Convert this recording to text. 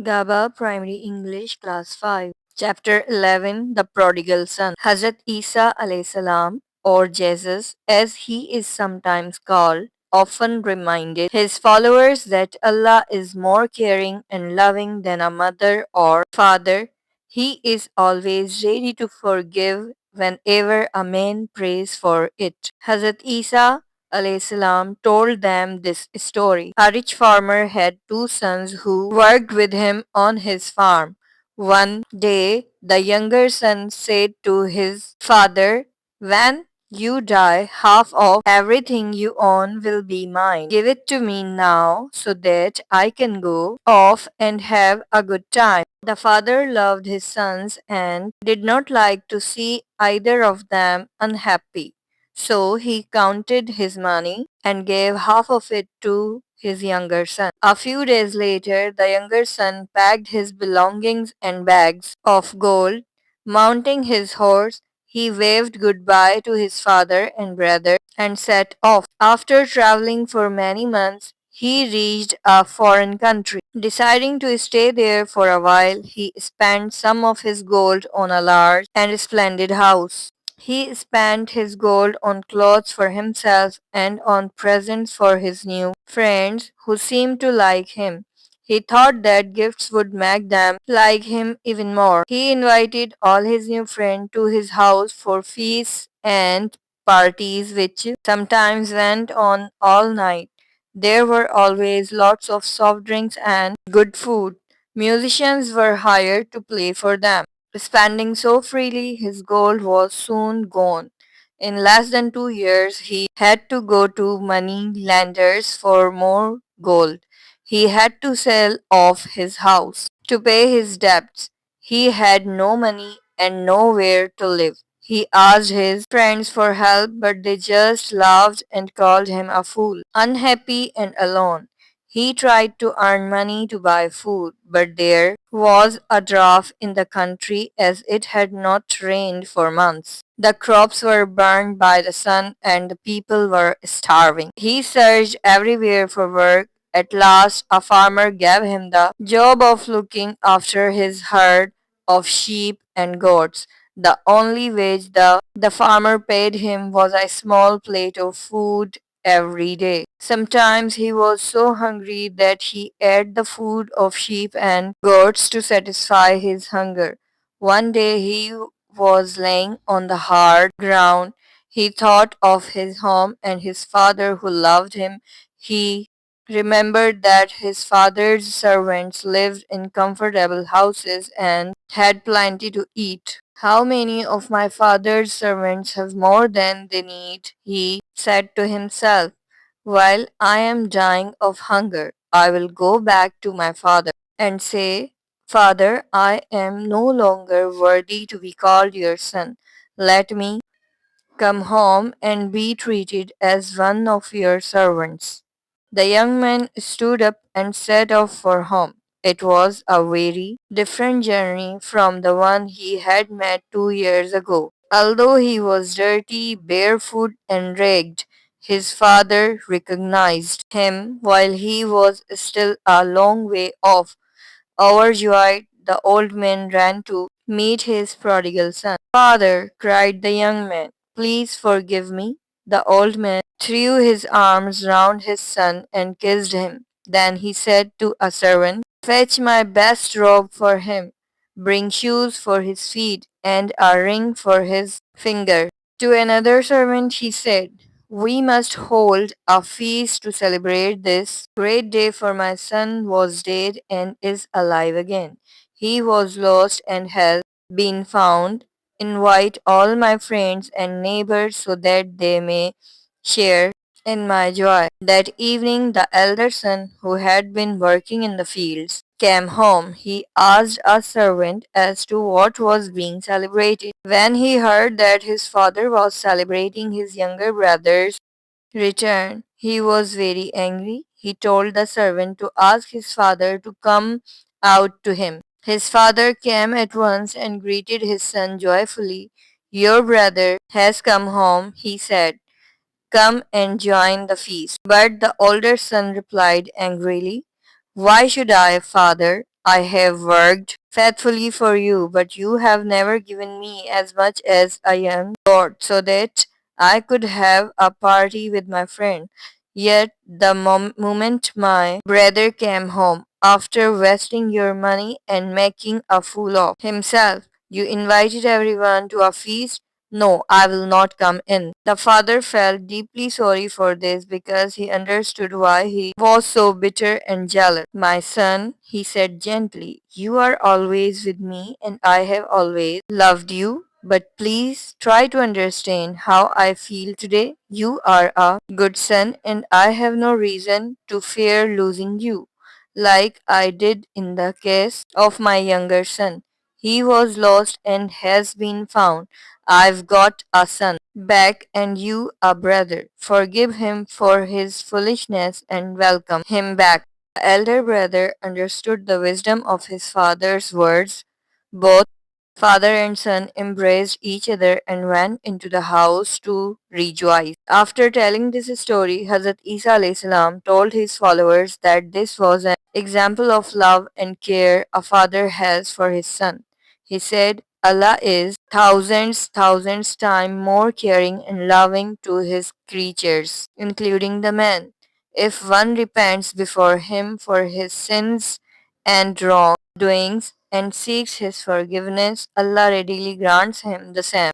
Gaba Primary English Class 5 Chapter 11 The Prodigal Son Hazrat Isa alayhi salam, or Jesus as he is sometimes called, often reminded his followers that Allah is more caring and loving than a mother or father. He is always ready to forgive whenever a man prays for it. Hazrat Isa salam told them this story. A rich farmer had two sons who worked with him on his farm. One day, the younger son said to his father, "When you die, half of everything you own will be mine. Give it to me now so that I can go off and have a good time." The father loved his sons and did not like to see either of them unhappy. So he counted his money and gave half of it to his younger son. A few days later, the younger son packed his belongings and bags of gold. Mounting his horse, he waved goodbye to his father and brother and set off. After traveling for many months, he reached a foreign country. Deciding to stay there for a while, he spent some of his gold on a large and splendid house. He spent his gold on clothes for himself and on presents for his new friends who seemed to like him. He thought that gifts would make them like him even more. He invited all his new friends to his house for feasts and parties, which sometimes went on all night. There were always lots of soft drinks and good food. Musicians were hired to play for them. Spending so freely, his gold was soon gone. In less than 2 years, he had to go to money lenders for more gold. He had to sell off his house to pay his debts. He had no money and nowhere to live. He asked his friends for help, but they just laughed and called him a fool. Unhappy and alone, he tried to earn money to buy food, but there was a drought in the country as it had not rained for months. The crops were burned by the sun and the people were starving. He searched everywhere for work. At last, a farmer gave him the job of looking after his herd of sheep and goats. The only wage the farmer paid him was a small plate of food every day. Sometimes he was so hungry that he ate the food of sheep and goats to satisfy his hunger. One day he was laying on the hard ground. He thought of his home and his father who loved him. He remembered that his father's servants lived in comfortable houses and had plenty to eat. "How many of my father's servants have more than they need?" he said to himself. "While I am dying of hunger, I will go back to my father and say, 'Father, I am no longer worthy to be called your son. Let me come home and be treated as one of your servants.'" The young man stood up and set off for home. It was a very different journey from the one he had made 2 years ago. Although he was dirty, barefoot, and ragged, his father recognized him while he was still a long way off. Overjoyed, the old man ran to meet his prodigal son. "Father," cried the young man, "please forgive me." The old man threw his arms round his son and kissed him. Then he said to a servant, "Fetch my best robe for him. Bring shoes for his feet and a ring for his finger." To another servant he said, "We must hold a feast to celebrate this great day, for my son was dead and is alive again. He was lost and has been found. Invite all my friends and neighbors so that they may share in my joy." That evening, the elder son, who had been working in the fields, came home. He asked a servant as to what was being celebrated. When he heard that his father was celebrating his younger brother's return, he was very angry. He told the servant to ask his father to come out to him. His father came at once and greeted his son joyfully. "Your brother has come home," he said. "Come and join the feast." But the older son replied angrily, "Why should I, father? I have worked faithfully for you, but you have never given me as much as a young lord so that I could have a party with my friend. Yet the moment my brother came home, after wasting your money and making a fool of himself, you invited everyone to a feast. No, I will not come in. The father felt deeply sorry for this because he understood why he was so bitter and jealous. My son, he said gently, you are always with me and I have always loved you. But please try to understand how I feel today. You are a good son and I have no reason to fear losing you, like I did in the case of my younger son. He was lost and has been found. I've got a son back and you a brother. Forgive him for his foolishness and welcome him back. The elder brother understood the wisdom of his father's words. Both father and son embraced each other and went into the house to rejoice. After telling this story, Hazrat Isa alayhi salam told his followers that this was an example of love and care a father has for his son. He said, Allah is thousands times more caring and loving to his creatures, including the man. If one repents before him for his sins and wrongdoings and seeks his forgiveness, Allah readily grants him the same.